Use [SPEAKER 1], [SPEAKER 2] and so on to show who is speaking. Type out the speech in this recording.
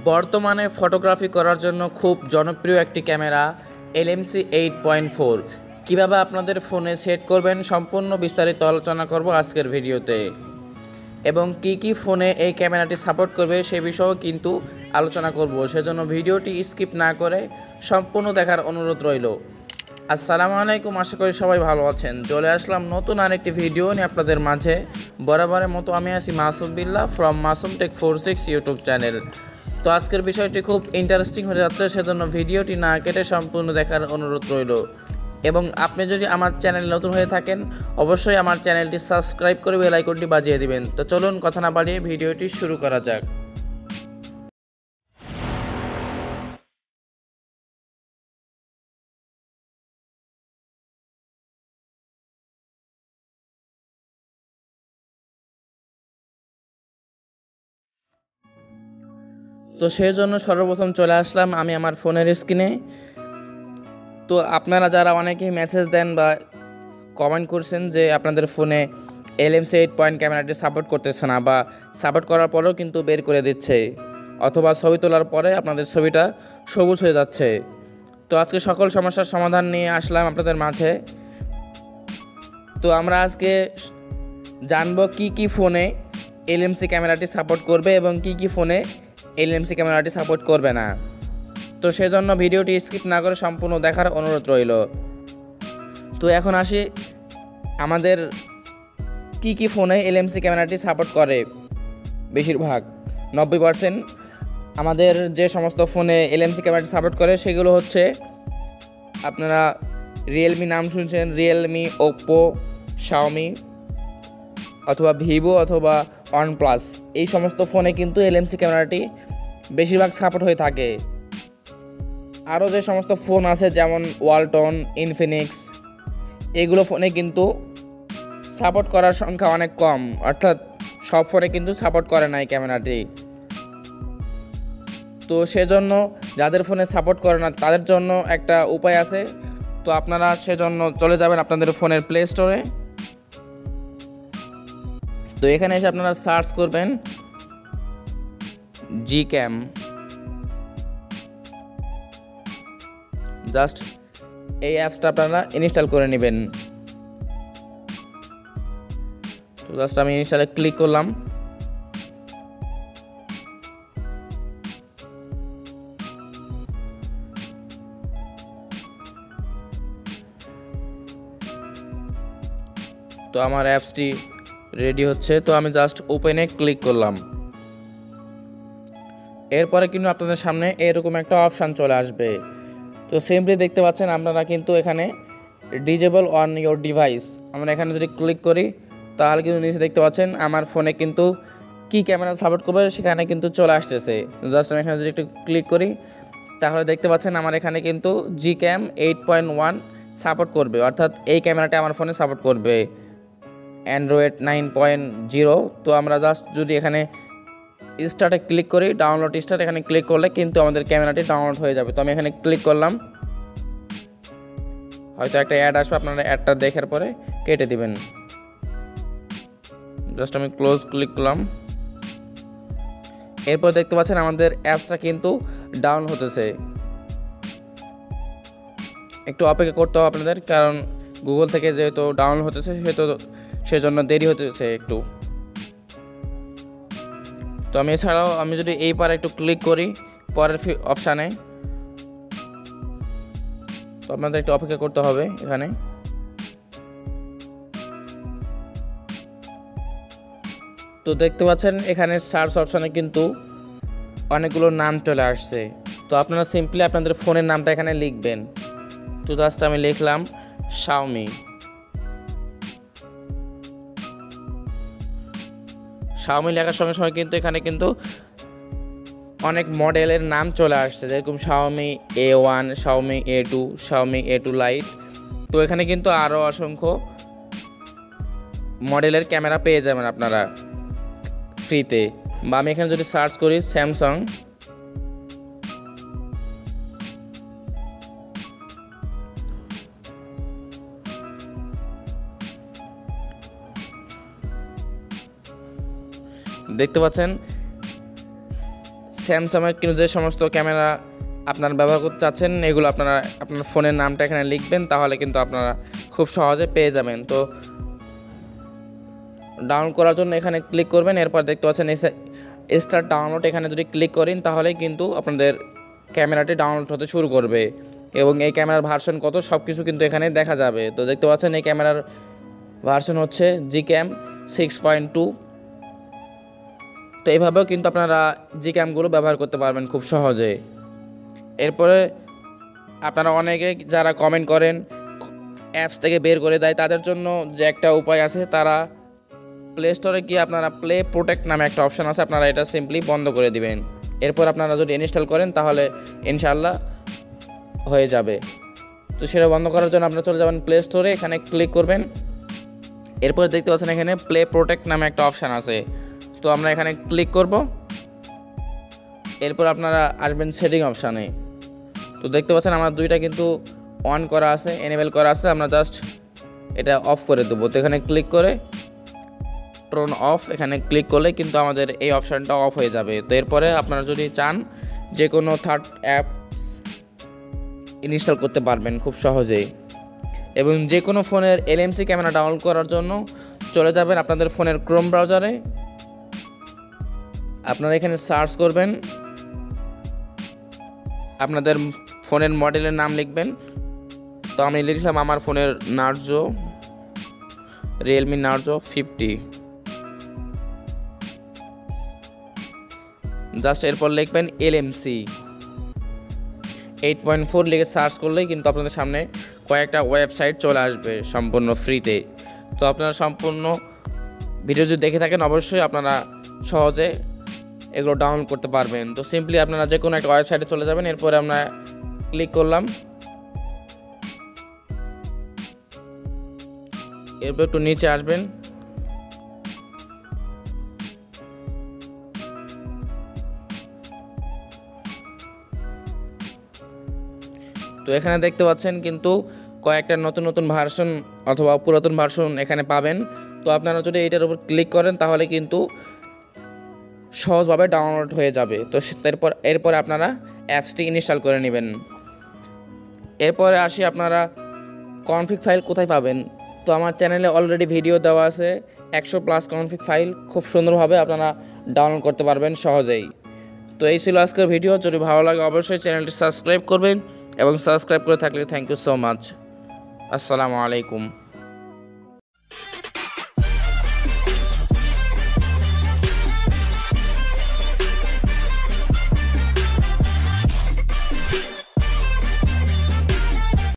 [SPEAKER 1] বর্তমানে ফটোগ্রাফি করার জন্য খুব জনপ্রিয় একটি ক্যামেরা LMC8.4 কিভাবে আপনাদের ফোনে সেট করবেন সম্পূর্ণ বিস্তারিত আলোচনা করব আজকের ভিডিওতে এবং কি ফোনে এই ক্যামেরাটি সাপোর্ট করবে সে বিষয়েও কিন্তু আলোচনা করব। সেজন্য ভিডিওটি স্কিপ না করে সম্পূর্ণ দেখার অনুরোধ রইল। আসসালামু আলাইকুম, আশা করি সবাই ভালো আছেন। চলে আসলাম নতুন আরেকটি ভিডিও নিয়ে আপনাদের মাঝে। বরাবরের মতো আমি আছি Masum Billah from Masum tech 46 YouTube channel. তো আজকের বিষয়টি খুব ইন্টারেস্টিং হয়ে যাচ্ছে, সেজন্য ভিডিওটি না কেটে সম্পূর্ণ দেখার অনুরোধ রইল। এবং আপনি যদি আমার চ্যানেল নতুন হয়ে থাকেন অবশ্যই আমার চ্যানেলটি সাবস্ক্রাইব করে বেল আইকনটি বাজিয়ে দিবেন। তো চলুন কথা না বাড়িয়ে ভিডিওটি শুরু করা যাক। তো সেই জন্য সর্বপ্রথম চলে আসলাম আমি আমার ফোনের স্ক্রিনে। তো আপনারা যারা অনেকেই মেসেজ দেন বা কমেন্ট করছেন যে আপনাদের ফোনে LMC8 ক্যামেরাটি সাপোর্ট করতেছে না বা সাপোর্ট করার পরেও কিন্তু বের করে দিচ্ছে, অথবা ছবি তোলার পরে আপনাদের ছবিটা সবুজ হয়ে যাচ্ছে। তো আজকে সকল সমস্যার সমাধান নিয়ে আসলাম আপনাদের মাঝে। তো আমরা আজকে জানবো কি ফোনে LMC ক্যামেরাটি সাপোর্ট করবে এবং কি ফোনে LMC ক্যামেরাটি সাপোর্ট করবে না। তো সেজন্য ভিডিওটি স্কিপ না করে সম্পূর্ণ দেখার অনুরোধ রইল। তো এখন আসি আমাদের কি ফোনে LMC ক্যামেরাটি সাপোর্ট করে। বেশিরভাগ 90% আমাদের যে সমস্ত ফোনে LMC ক্যামেরাটি সাপোর্ট করে সেগুলো হচ্ছে আপনারা রিয়েলমি নাম শুনছেন, রিয়েলমি, ওপ্পো, শাওমি অথবা ভিভো অথবা ওয়ানপ্লাস। এই সমস্ত ফোনে কিন্তু LMC ক্যামেরাটি বেশিরভাগ সাপোর্ট হয়ে থাকে। আরও যে সমস্ত ফোন আছে যেমন ওয়ালটন, ইনফিনিক্স, এগুলো ফোনে কিন্তু সাপোর্ট করার সংখ্যা অনেক কম, অর্থাৎ সব ফোনে কিন্তু সাপোর্ট করে না এই ক্যামেরাটি। তো সেজন্য যাদের ফোনে সাপোর্ট করে না তাদের জন্য একটা উপায় আছে। তো আপনারা সেজন্য চলে যাবেন আপনাদের ফোনের প্লে স্টোরে। তো এখানে এসে আপনারা সার্চ করবেন জিক্যাম। জাস্ট এই অ্যাপসটা আপনারা ইনস্টল করে নেবেন। তো জাস্ট আমি ইনস্টলে ক্লিক করলাম। তো আমার অ্যাপসটি রেডি হচ্ছে। তো আমি জাস্ট ওপেনে ক্লিক করলাম। এরপরে কিন্তু আপনাদের সামনে এরকম একটা অপশান চলে আসবে। তো সিম্পলি দেখতে পাচ্ছেন আপনারা কিন্তু এখানে ডিজেবল অন ইয়োর ডিভাইস, আমরা এখানে যদি ক্লিক করি তাহলে কিন্তু নিচে দেখতে পাচ্ছেন আমার ফোনে কিন্তু কি ক্যামেরা সাপোর্ট করবে সেখানে কিন্তু চলে আসতেছে। জাস্ট আমি এখানে যদি একটু ক্লিক করি তাহলে দেখতে পাচ্ছেন আমার এখানে কিন্তু জিক্যাম 8.1 সাপোর্ট করবে, অর্থাৎ এই ক্যামেরাটা আমার ফোনে সাপোর্ট করবে অ্যান্ড্রয়েড 9.0। তো আমরা জাস্ট যদি এখানে স্টার্টে ক্লিক করি, ডাউনলোড স্টার্ট, এখানে ক্লিক করলে কিন্তু আমাদের ক্যামেরাটি ডাউনলোড হয়ে যাবে। তো আমি এখানে ক্লিক করলাম, হয়তো একটা অ্যাড আসবে, আপনারা অ্যাডটা দেখার পরে কেটে দিবেন। জাস্ট আমি ক্লোজ ক্লিক করলাম। এরপর দেখতে পাচ্ছেন আমাদের অ্যাপসটা কিন্তু ডাউন হতেছে। একটু অপেক্ষা করতে হবে আপনাদের, কারণ গুগল থেকে যেহেতু ডাউনলোড হতেছে সেজন্য দেরি হতেছে একটু। তো আমি এছাড়াও আমি যদি এই পারে একটু ক্লিক করি পরের অপশানে, তো আপনাদের একটু অপেক্ষা করতে হবে এখানে। তো দেখতে পাচ্ছেন এখানে সার্চ অপশানে কিন্তু অনেকগুলো নাম চলে আসছে। তো আপনারা সিম্পলি আপনাদের ফোনের নামটা এখানে লিখবেন। তো জাস্ট আমি লিখলাম শাওমি। শাওমি লেখার সঙ্গে সঙ্গে কিন্তু এখানে কিন্তু অনেক মডেলের নাম চলে আসছে, যেরকম Xiaomi A1, Xiaomi A2, Xiaomi A2 light. তো এখানে কিন্তু আরও অসংখ্য মডেলের ক্যামেরা পেয়ে যাবেন আপনারা ফ্রিতে। বা আমি এখানে যদি সার্চ করি স্যামসাং, দেখতে পাচ্ছেন স্যামসাংয়ের কিন্তু যে সমস্ত ক্যামেরা আপনারা ব্যবহার করতে চাচ্ছেন এগুলো আপনারা আপনার ফোনের নামটা এখানে লিখবেন, তাহলে কিন্তু আপনারা খুব সহজে পেয়ে যাবেন। তো ডাউনলোড করার জন্য এখানে ক্লিক করবেন, এরপর দেখতে পাচ্ছেন স্টার্ট ডাউনলোড, এখানে যদি ক্লিক করেন তাহলে কিন্তু আপনাদের ক্যামেরাটি ডাউনলোড হতে শুরু করবে এবং এই ক্যামেরার ভার্সন কত সব কিছু কিন্তু এখানে দেখা যাবে। তো দেখতে পাচ্ছেন এই ক্যামেরার ভার্সন হচ্ছে GCam 6.2। তো এইভাবেও কিন্তু আপনারা GCamগুলো ব্যবহার করতে পারবেন খুব সহজে। এরপরে আপনারা অনেকে যারা কমেন্ট করেন অ্যাপস থেকে বের করে দেয়, তাদের জন্য যে একটা উপায় আছে, তারা প্লে স্টোরে গিয়ে আপনারা প্লে প্রোটেক্ট নামে একটা অপশান আছে, আপনারা এটা সিম্পলি বন্ধ করে দিবেন। এরপর আপনারা যদি ইনস্টল করেন তাহলে ইনশাআল্লাহ হয়ে যাবে। তো সেটা বন্ধ করার জন্য আপনারা চলে যাবেন প্লে স্টোরে, এখানে ক্লিক করবেন। এরপর দেখতে পাচ্ছেন এখানে প্লে প্রোটেক্ট নামে একটা অপশান আছে, তো আমরা এখানে ক্লিক করব। এরপর আপনারা আসবেন সেটিং অপশানে। তো দেখতে পাচ্ছেন আমার দুইটা কিন্তু অন করা আছে, এনেবল করা আছে, আমরা জাস্ট এটা অফ করে দেবো। তো এখানে ক্লিক করে টর্ন অফ, এখানে ক্লিক করলে কিন্তু আমাদের এই অপশানটা অফ হয়ে যাবে। তো এরপরে আপনারা যদি চান যে কোনো থার্ড অ্যাপস ইনস্টল করতে পারবেন খুব সহজেই। এবং যে কোনো ফোনের LMC ক্যামেরা ডাউনলোড করার জন্য চলে যাবেন আপনাদের ফোনের ক্রোম ব্রাউজারে, আপনারা এখানে সার্চ করবেন, আপনাদের ফোনের মডেলের নাম লিখবেন। তো আমি লিখলাম আমার ফোনের নার্জো, রিয়েলমি নার্জো 50। জাস্ট এরপর লিখবেন LMC8.4 লিখে সার্চ করলেই কিন্তু আপনাদের সামনে কয়েকটা ওয়েবসাইট চলে আসবে সম্পূর্ণ ফ্রিতে। তো আপনারা সম্পূর্ণ ভিডিও যদি দেখে থাকেন অবশ্যই আপনারা সহজে এগুলো ডাউনলোড করতে পারবেন। তো সিম্পলি আপনারা যে কোনো একটা ওয়েবসাইটে চলে যাবেন, এরপরে আমরা ক্লিক করলাম, এরপর একটু নিচে আসবেন। তো এখানে দেখতে পাচ্ছেন কিন্তু কয়েকটা নতুন নতুন ভার্সন অথবা পুরাতন ভার্সন এখানে পাবেন। তো আপনারা যদি এটার উপর ক্লিক করেন তাহলে কিন্তু সহজভাবে ডাউনলোড হয়ে যাবে। তো এরপরে আপনারা অ্যাপসটি ইনস্টল করে নেবেন। এরপরে আসি আপনারা কনফিগ ফাইল কোথায় পাবেন। তো আমার চ্যানেলে অলরেডি ভিডিও দেওয়া আছে, 100+ কনফিগ ফাইল খুব সুন্দরভাবে আপনারা ডাউনলোড করতে পারবেন সহজেই। তো এই ছিল আজকের ভিডিও, যদি ভালো লাগে অবশ্যই চ্যানেলটি সাবস্ক্রাইব করবেন এবং সাবস্ক্রাইব করে থাকলে থ্যাংক ইউ সো মাচ। আসসালামু আলাইকুম।